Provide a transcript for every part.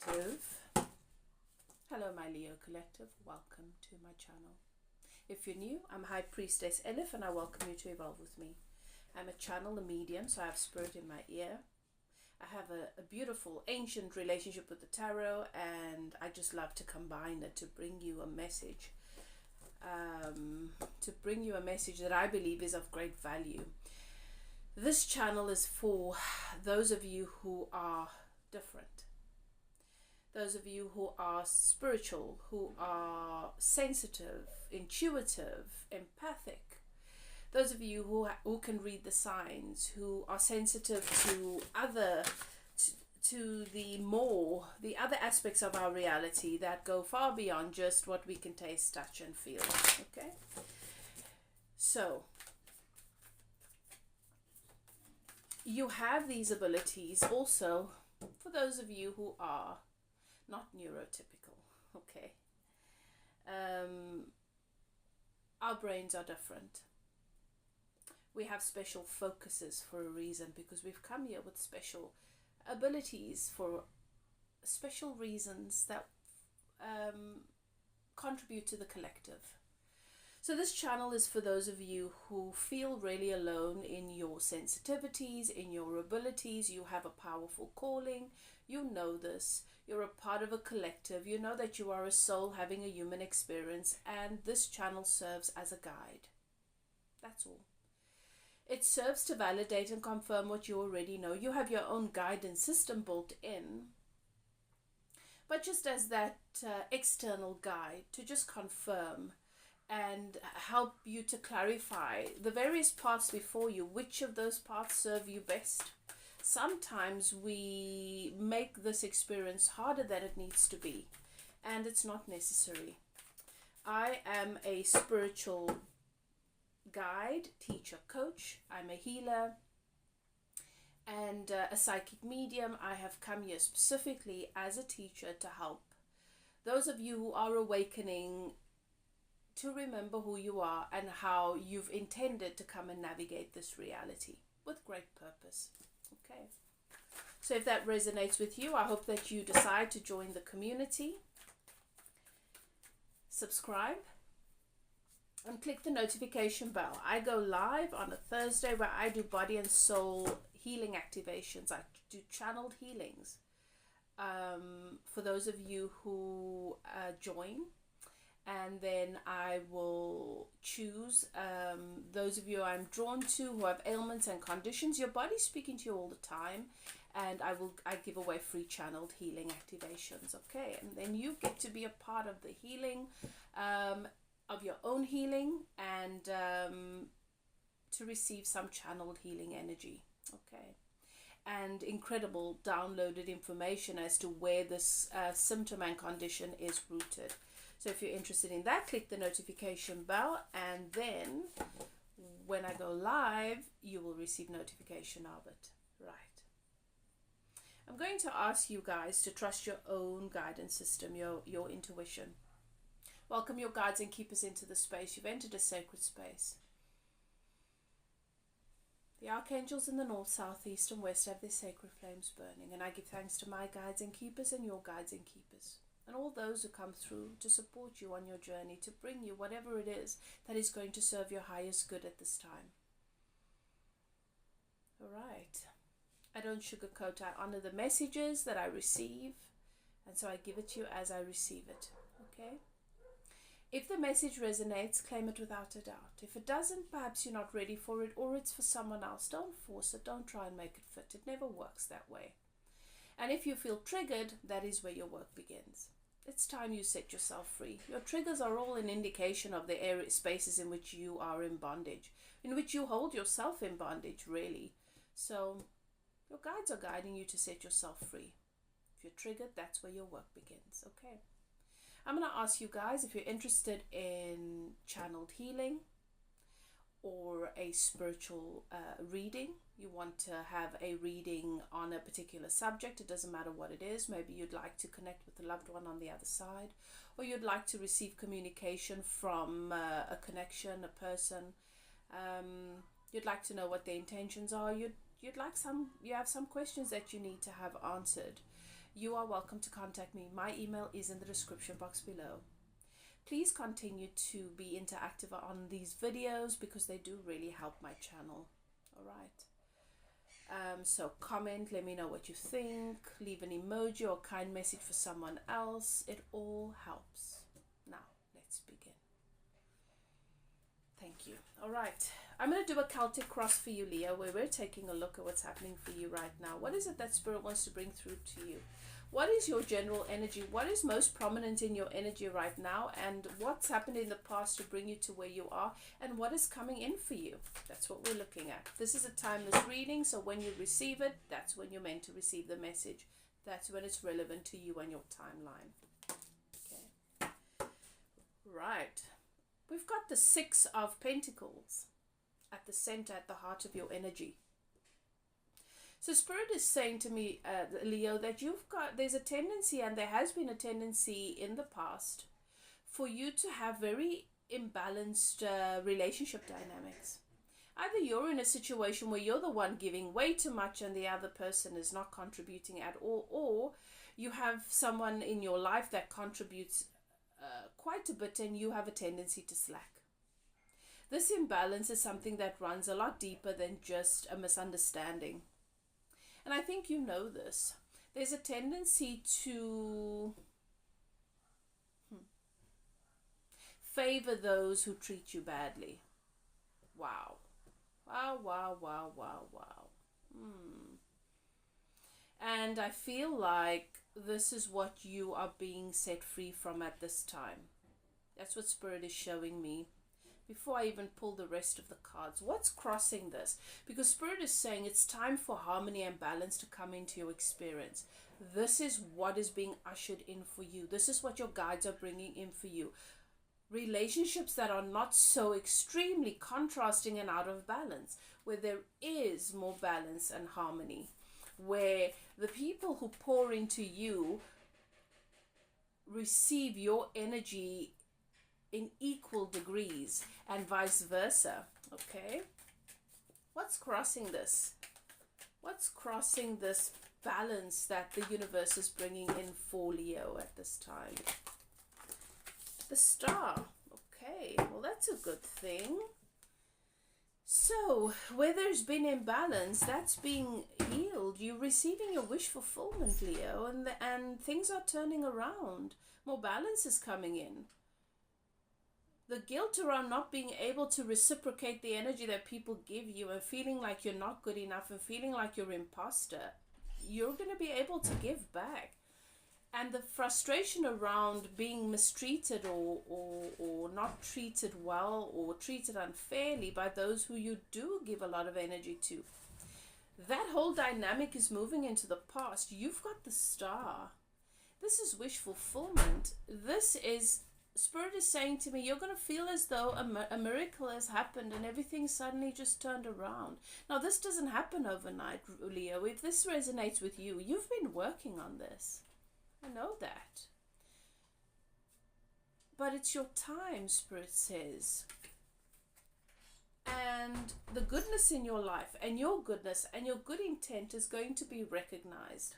Collective. Hello my Leo Collective, welcome to my channel. If you're new, I'm High Priestess Elif and I welcome you to evolve with me. I'm a channel, a medium, so I have spirit in my ear. I have a beautiful ancient relationship with the tarot, and I just love to combine it to bring you a message. That I believe is of great value. This channel is for those of you who are different. Those of you who are spiritual, who are sensitive, intuitive, empathic. Those of you who can read the signs, who are sensitive to the other aspects of our reality that go far beyond just what we can taste, touch and feel. Okay? So you have these abilities also for those of you who are not neurotypical. Okay? Our brains are different. We have special focuses for a reason, because we've come here with special abilities for special reasons that contribute to the collective. So this channel is for those of you who feel really alone in your sensitivities, in your abilities. You have a powerful calling. You know this. You're a part of a collective. You know that you are a soul having a human experience, and this channel serves as a guide. That's all. It serves to validate and confirm what you already know. You have your own guidance system built in, but just as that external guide to just confirm and help you to clarify the various paths before you, which of those paths serve you best. Sometimes we make this experience harder than it needs to be, and it's not necessary. I am a spiritual guide, teacher, coach. I'm a healer and a psychic medium. I have come here specifically as a teacher to help those of you who are awakening to remember who you are and how you've intended to come and navigate this reality with great purpose. Okay, so if that resonates with you, I hope that you decide to join the community, subscribe, and click the notification bell. I go live on a Thursday where I do body and soul healing activations. I do channeled healings for those of you who join. And then I will choose those of you I'm drawn to who have ailments and conditions. Your body's speaking to you all the time. And I give away free channeled healing activations. Okay, and then you get to be a part of the healing of your own healing, and to receive some channeled healing energy. Okay, and incredible downloaded information as to where this symptom and condition is rooted. So if you're interested in that, click the notification bell, and then when I go live, you will receive notification of it. Right. I'm going to ask you guys to trust your own guidance system, your intuition. Welcome your guides and keepers into the space. You've entered a sacred space. The archangels in the north, south, east and west have their sacred flames burning, and I give thanks to my guides and keepers and your guides and keepers, and all those who come through to support you on your journey, to bring you whatever it is that is going to serve your highest good at this time. All right. I don't sugarcoat. I honor the messages that I receive, and so I give it to you as I receive it. Okay? If the message resonates, claim it without a doubt. If it doesn't, perhaps you're not ready for it, or it's for someone else. Don't force it. Don't try and make it fit. It never works that way. And if you feel triggered, that is where your work begins. It's time you set yourself free. Your triggers are all an indication of the spaces in which you are in bondage, in which you hold yourself in bondage, really. So your guides are guiding you to set yourself free. If you're triggered, that's where your work begins. Okay. I'm going to ask you guys if you're interested in channeled healing or a spiritual reading. You want to have a reading on a particular subject. It doesn't matter what it is. Maybe you'd like to connect with a loved one on the other side, or you'd like to receive communication from a connection, a person. You'd like to know what their intentions are. You have some questions that you need to have answered. you are welcome to contact me. My email is in the description box below. Please continue to be interactive on these videos because they do really help my channel. All right. So comment, let me know what you think, leave an emoji or kind message for someone else. It all helps. Now, let's begin. Thank you. All right. I'm going to do a Celtic cross for you, Leo, where we're taking a look at what's happening for you right now. What is it that Spirit wants to bring through to you? What is your general energy? What is most prominent in your energy right now? And what's happened in the past to bring you to where you are? And what is coming in for you? That's what we're looking at. This is a timeless reading, so when you receive it, that's when you're meant to receive the message. That's when it's relevant to you and your timeline. Okay. Right. We've got the Six of Pentacles at the center, at the heart of your energy. So Spirit is saying to me, Leo, that there's a tendency, and there has been a tendency in the past, for you to have very imbalanced relationship dynamics. Either you're in a situation where you're the one giving way too much and the other person is not contributing at all, or you have someone in your life that contributes quite a bit and you have a tendency to slack. This imbalance is something that runs a lot deeper than just a misunderstanding. And I think you know this. There's a tendency to favor those who treat you badly. Wow. Wow, wow, wow, wow, wow. And I feel like this is what you are being set free from at this time. That's what Spirit is showing me. Before I even pull the rest of the cards, what's crossing this? Because Spirit is saying it's time for harmony and balance to come into your experience. This is what is being ushered in for you. This is what your guides are bringing in for you. Relationships that are not so extremely contrasting and out of balance, where there is more balance and harmony, where the people who pour into you receive your energy in equal degrees and vice versa. Okay, what's crossing this? What's crossing this balance that the universe is bringing in for Leo at this time? The Star. Okay, well, that's a good thing. So where there's been imbalance, that's being healed. You're receiving your wish fulfillment, Leo, and things are turning around. More balance is coming in. The guilt around not being able to reciprocate the energy that people give you and feeling like you're not good enough and feeling like you're an imposter, you're going to be able to give back. And the frustration around being mistreated or not treated well or treated unfairly by those who you do give a lot of energy to, that whole dynamic is moving into the past. You've got the Star. This is wish fulfillment. This is, Spirit is saying to me, you're going to feel as though a miracle has happened and everything suddenly just turned around. Now, this doesn't happen overnight, Leo. If this resonates with you, you've been working on this. I know that. But it's your time, Spirit says. And the goodness in your life and your goodness and your good intent is going to be recognized.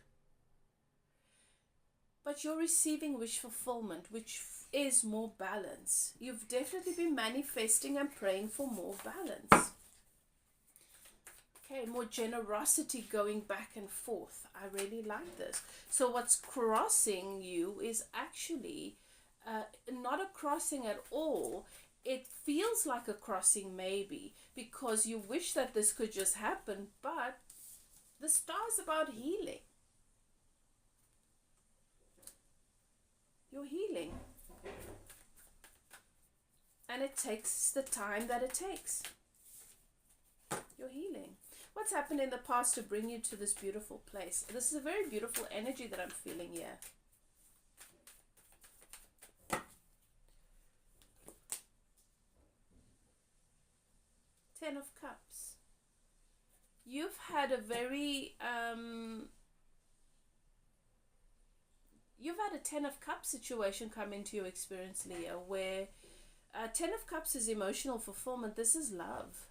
But you're receiving wish fulfillment, which is more balance. You've definitely been manifesting and praying for more balance. Okay, more generosity going back and forth. I really like this. So what's crossing you is actually not a crossing at all. It feels like a crossing maybe because you wish that this could just happen, but the Star's about healing. You're healing. And it takes the time that it takes. You're healing. What's happened in the past to bring you to this beautiful place? This is a very beautiful energy that I'm feeling here. Ten of Cups. You've had a very you've had a Ten of Cups situation come into your experience, Leo, where Ten of Cups is emotional fulfillment. This is love.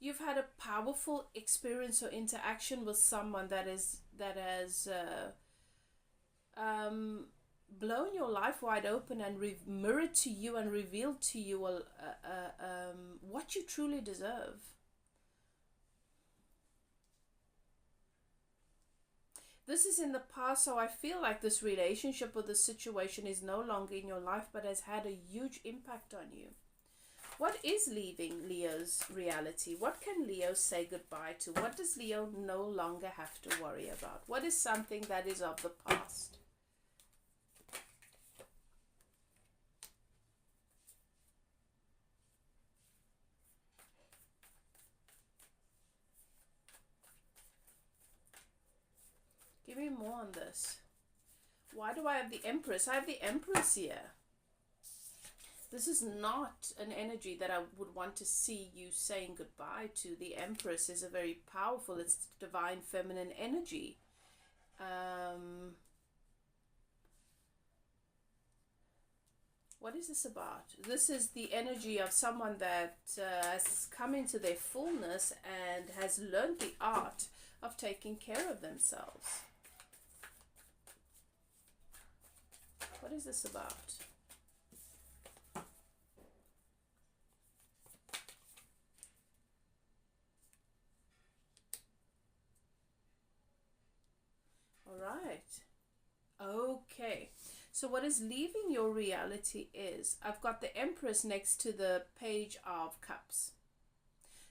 You've had a powerful experience or interaction with someone that has blown your life wide open and mirrored to you and revealed to you what you truly deserve. This is in the past, so I feel like this relationship or this situation is no longer in your life, but has had a huge impact on you. What is leaving Leo's reality? What can Leo say goodbye to? What does Leo no longer have to worry about? What is something that is of the past? Give me more on this. Why do I have the Empress? I have the Empress here. This is not an energy that I would want to see you saying goodbye to. The Empress is a very powerful, it's divine feminine energy. What is this about? This is the energy of someone that has come into their fullness and has learned the art of taking care of themselves. What is this about? All right. Okay. So what is leaving your reality is, I've got the Empress next to the Page of Cups.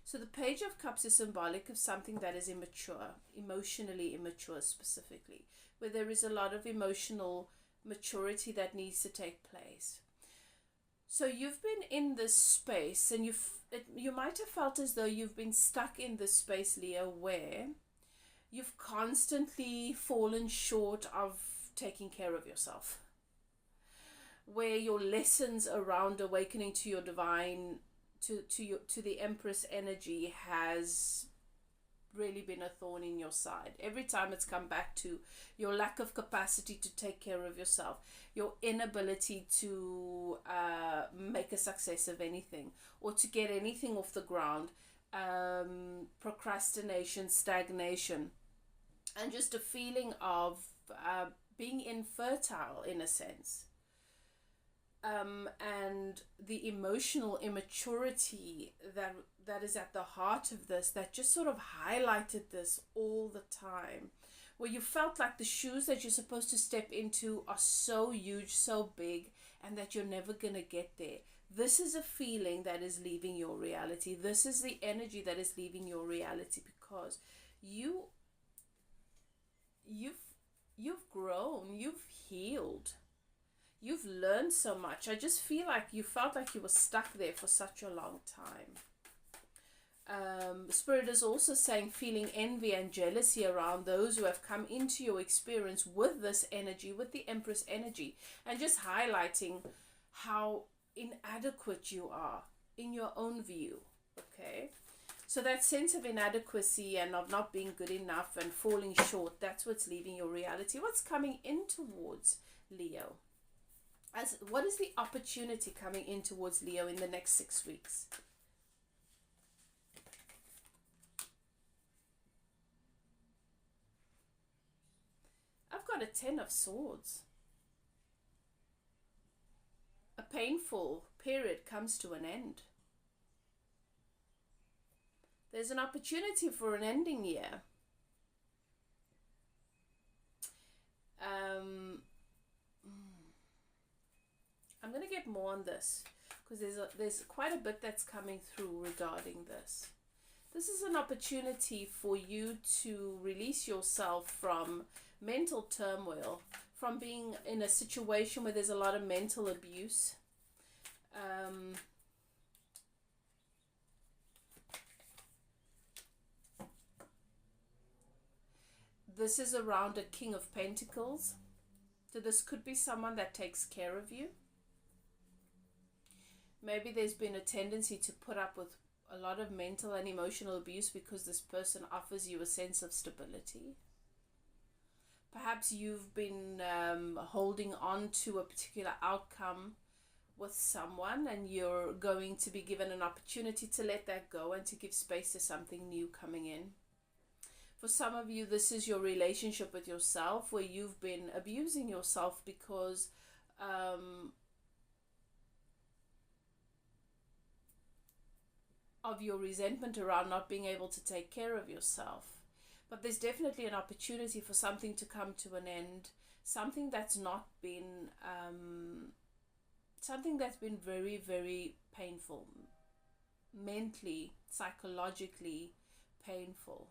So the Page of Cups is symbolic of something that is immature, emotionally immature specifically, where there is a lot of emotional maturity that needs to take place. So you've been in this space, and you might have felt as though you've been stuck in this space, Leo, where you've constantly fallen short of taking care of yourself, where your lessons around awakening to your divine, to the Empress energy has really been a thorn in your side. Every time it's come back to your lack of capacity to take care of yourself, your inability to make a success of anything or to get anything off the ground, procrastination, stagnation, and just a feeling of being infertile in a sense. And the emotional immaturity that is at the heart of this, that just sort of highlighted this all the time, where you felt like the shoes that you're supposed to step into are so huge, so big, and that you're never going to get there. This is a feeling that is leaving your reality. This is the energy that is leaving your reality, because you've grown, you've healed. You've learned so much. I just feel like you felt like you were stuck there for such a long time. Spirit is also saying feeling envy and jealousy around those who have come into your experience with this energy, with the Empress energy, and just highlighting how inadequate you are in your own view. Okay? So that sense of inadequacy and of not being good enough and falling short, that's what's leaving your reality. What's coming in towards Leo? What is the opportunity coming in towards Leo in the next 6 weeks? I've got a 10 of Swords. A painful period comes to an end. There's an opportunity for an ending here. I'm going to get more on this, because there's quite a bit that's coming through regarding this. This is an opportunity for you to release yourself from mental turmoil, from being in a situation where there's a lot of mental abuse. This is around a King of Pentacles. So this could be someone that takes care of you. Maybe there's been a tendency to put up with a lot of mental and emotional abuse because this person offers you a sense of stability. Perhaps you've been holding on to a particular outcome with someone, and you're going to be given an opportunity to let that go and to give space to something new coming in. For some of you, this is your relationship with yourself, where you've been abusing yourself because of your resentment around not being able to take care of yourself. But there's definitely an opportunity for something to come to an end, something that's not been, something that's been very, very painful, mentally, psychologically painful.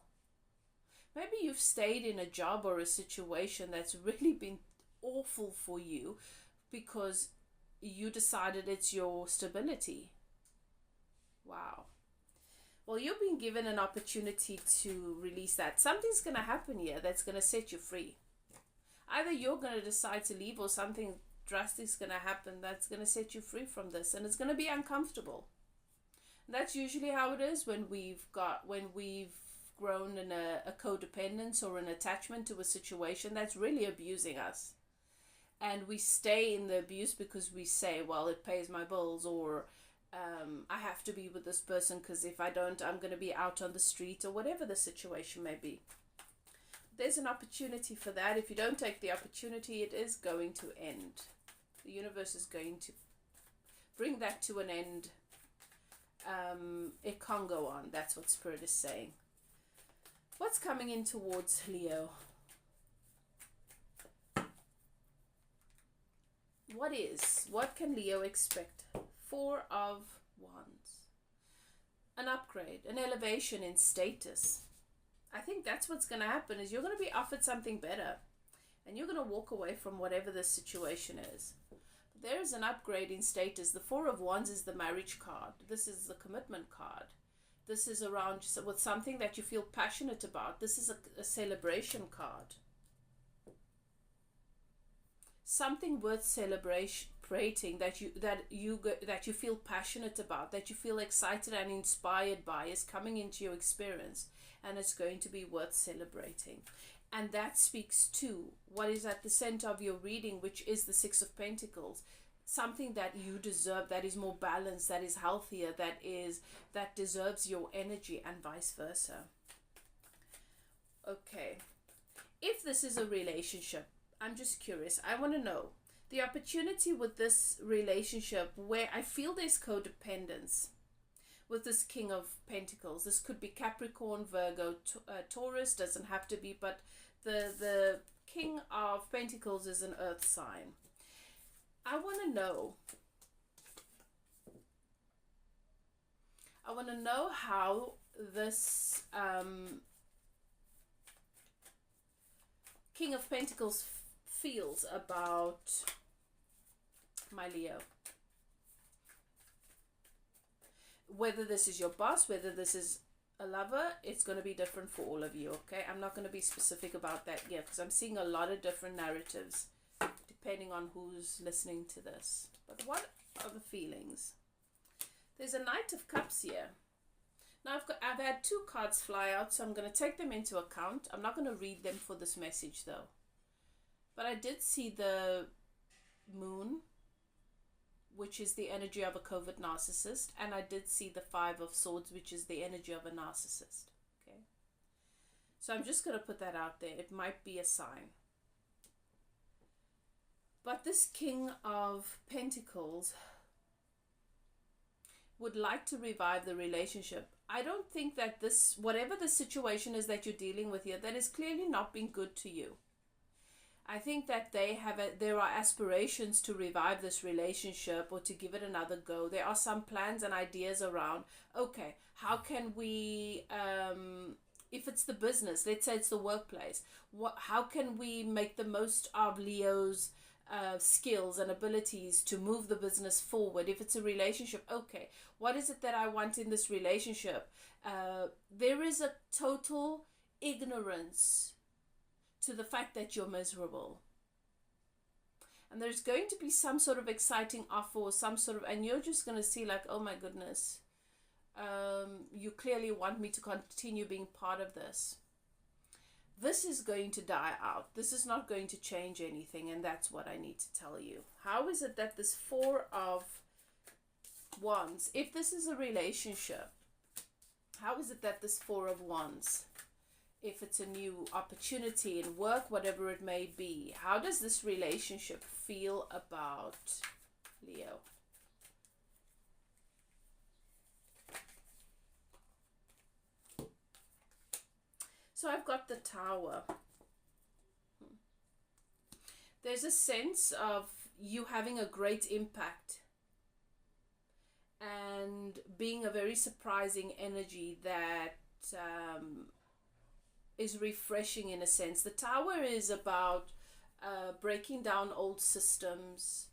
Maybe you've stayed in a job or a situation that's really been awful for you because you decided it's your stability. Wow. Well, you've been given an opportunity to release that. Something's going to happen here that's going to set you free. Either you're going to decide to leave, or something drastic is going to happen that's going to set you free from this, and it's going to be uncomfortable. That's usually how it is when we've grown in a codependence or an attachment to a situation that's really abusing us. And we stay in the abuse because we say, well, it pays my bills, or I have to be with this person because if I don't, I'm going to be out on the street, or whatever the situation may be. There's an opportunity for that. If you don't take the opportunity, it is going to end. The universe is going to bring that to an end. It can't go on. That's what Spirit is saying. What's coming in towards Leo? What can Leo expect? 4 of Wands. An upgrade, an elevation in status. I think that's what's going to happen, is you're going to be offered something better. And you're going to walk away from whatever the situation is. But there is an upgrade in status. The 4 of Wands is the marriage card. This is the commitment card. This is around with something that you feel passionate about. This is a celebration card. Something worth celebrating that you feel passionate about, that you feel excited and inspired by, is coming into your experience, and it's going to be worth celebrating. And that speaks to what is at the center of your reading, which is the 6 of Pentacles. Something that you deserve, that is more balanced, that is healthier, that deserves your energy, and vice versa. Okay. If this is a relationship, I'm just curious. I want to know the opportunity with this relationship where I feel there's codependence with this King of Pentacles. This could be Capricorn, Virgo, Taurus, doesn't have to be, but the King of Pentacles is an earth sign. I want to know how this King of Pentacles feels about my Leo. Whether this is your boss, whether this is a lover, it's going to be different for all of you, okay? I'm not going to be specific about that yet because I'm seeing a lot of different narratives depending on who's listening to this. But what are the feelings? There's a Knight of Cups here. Now I've had 2 cards fly out, so I'm going to take them into account. I'm not going to read them for this message though. But I did see the Moon, which is the energy of a covert narcissist, and I did see the 5 of Swords, which is the energy of a narcissist. Okay, so I'm just going to put that out there. It might be a sign. But this King of Pentacles would like to revive the relationship. I don't think that this, whatever the situation is that you're dealing with here, that is clearly not been good to you. I think that there are aspirations to revive this relationship or to give it another go. There are some plans and ideas around, okay, how can we, if it's the business, let's say it's the workplace, how can we make the most of Leo's skills and abilities to move the business forward? If it's a relationship, okay, what is it that I want in this relationship? There is a total ignorance to the fact that you're miserable, and there's going to be some sort of exciting offer or some sort of, and you're just going to see like, oh my goodness, you clearly want me to continue being part of this. This is going to die out. This is not going to change anything, and that's what I need to tell you. How is it that this 4 of Wands, if this is a relationship, how is it that this 4 of Wands if it's a new opportunity in work, whatever it may be. How does this relationship feel about Leo? So I've got the Tower. There's a sense of you having a great impact and being a very surprising energy that is refreshing in a sense. The Tower is about breaking down old systems,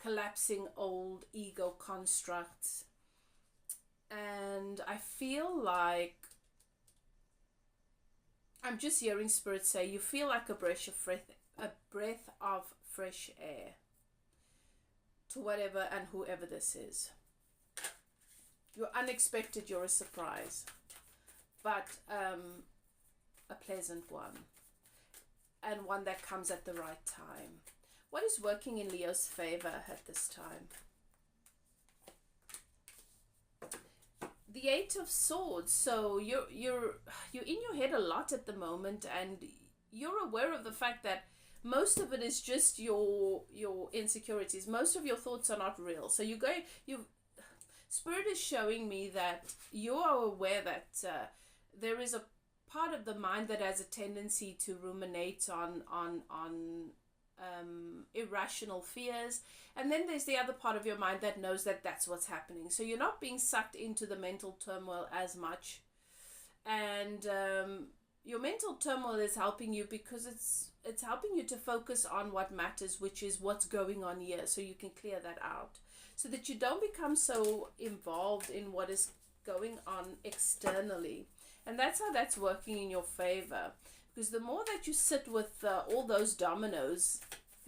collapsing old ego constructs, and I feel like I'm just hearing Spirit say you feel like a breath of fresh air to whatever and whoever this is. You're unexpected, you're a surprise, but a pleasant one, and one that comes at the right time. What is working in Leo's favor at this time? The Eight of Swords. So you're in your head a lot at the moment, and you're aware of the fact that most of it is just your insecurities. Most of your thoughts are not real. So Spirit is showing me that you are aware that there is a part of the mind that has a tendency to ruminate on irrational fears, and then there's the other part of your mind that knows that that's what's happening. So you're not being sucked into the mental turmoil as much, and your mental turmoil is helping you because it's helping you to focus on what matters, which is what's going on here, so you can clear that out, so that you don't become so involved in what is going on externally. And that's how that's working in your favor. Because the more that you sit with all those dominoes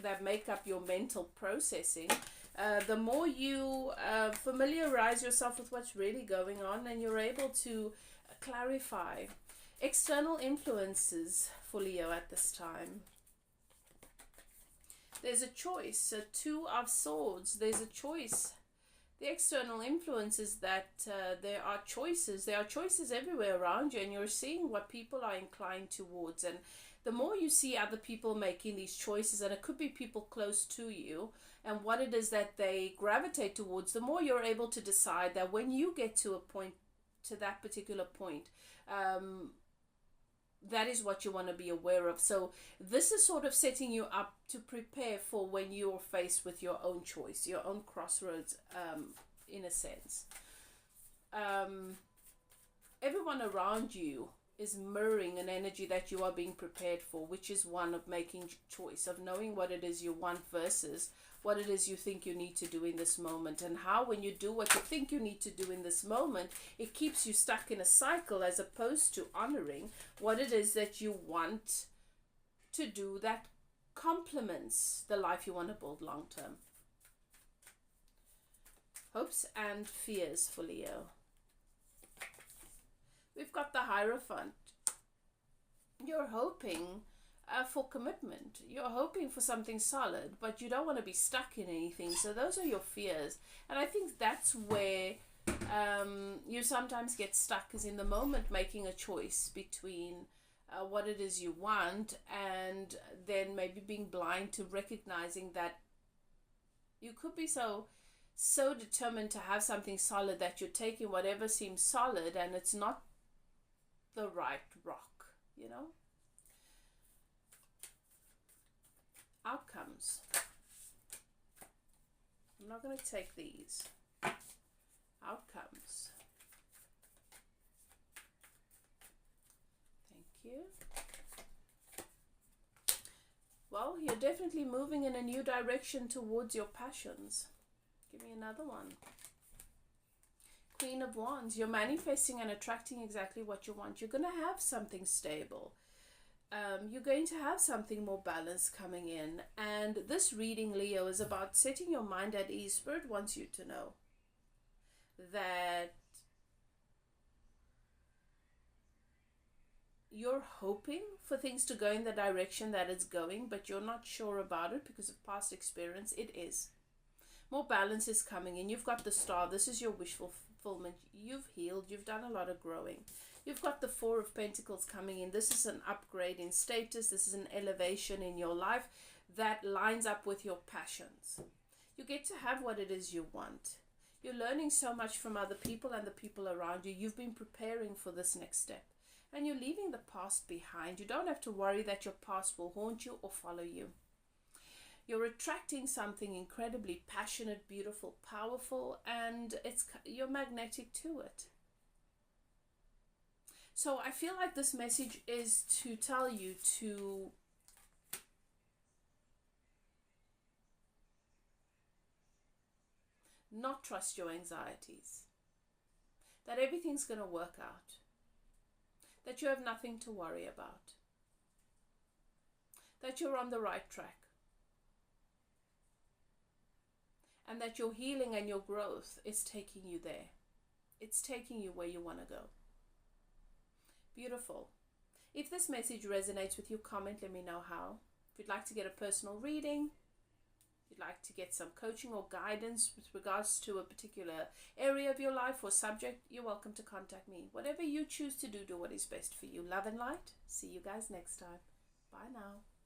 that make up your mental processing, the more you familiarize yourself with what's really going on, and you're able to clarify. External influences for Leo at this time. There's a choice. A Two of Swords. There's a choice. The external influence is that there are choices. There are choices everywhere around you, and you're seeing what people are inclined towards. And the more you see other people making these choices, and it could be people close to you, and what it is that they gravitate towards, the more you're able to decide that when you get to a point, to that particular point, that is what you want to be aware of. So this is sort of setting you up to prepare for when you're faced with your own choice, your own crossroads, in a sense. Everyone around you is mirroring an energy that you are being prepared for, which is one of making choice, of knowing what it is you want versus what it is you think you need to do in this moment, and how when you do what you think you need to do in this moment, it keeps you stuck in a cycle, as opposed to honoring what it is that you want to do that complements the life you want to build long term. Hopes and fears for Leo. We've got the Hierophant. You're hoping for commitment. You're hoping for something solid, but you don't want to be stuck in anything. So those are your fears. And I think that's where you sometimes get stuck, is in the moment making a choice between what it is you want, and then maybe being blind to recognizing that you could be so determined to have something solid that you're taking whatever seems solid, and it's not the right rock, you know. Outcomes. I'm not going to take these. Outcomes. Thank you. Well, you're definitely moving in a new direction towards your passions. Give me another one. Queen of Wands. You're manifesting and attracting exactly what you want. You're going to have something stable. You're going to have something more balanced coming in. And this reading, Leo, is about setting your mind at ease. Spirit wants you to know that you're hoping for things to go in the direction that it's going, but you're not sure about it because of past experience. It is. More balance is coming in. You've got the Star. This is your wish fulfillment. You've healed. You've done a lot of growing. You've got the Four of Pentacles coming in. This is an upgrade in status. This is an elevation in your life that lines up with your passions. You get to have what it is you want. You're learning so much from other people and the people around you. You've been preparing for this next step. And you're leaving the past behind. You don't have to worry that your past will haunt you or follow you. You're attracting something incredibly passionate, beautiful, powerful, and you're magnetic to it. So I feel like this message is to tell you to not trust your anxieties. That everything's going to work out. That you have nothing to worry about. That you're on the right track. And that your healing and your growth is taking you there. It's taking you where you want to go. Beautiful. If this message resonates with you, comment, let me know how. If you'd like to get a personal reading, if you'd like to get some coaching or guidance with regards to a particular area of your life or subject, you're welcome to contact me. Whatever you choose to do, do what is best for you. Love and light. See you guys next time. Bye now.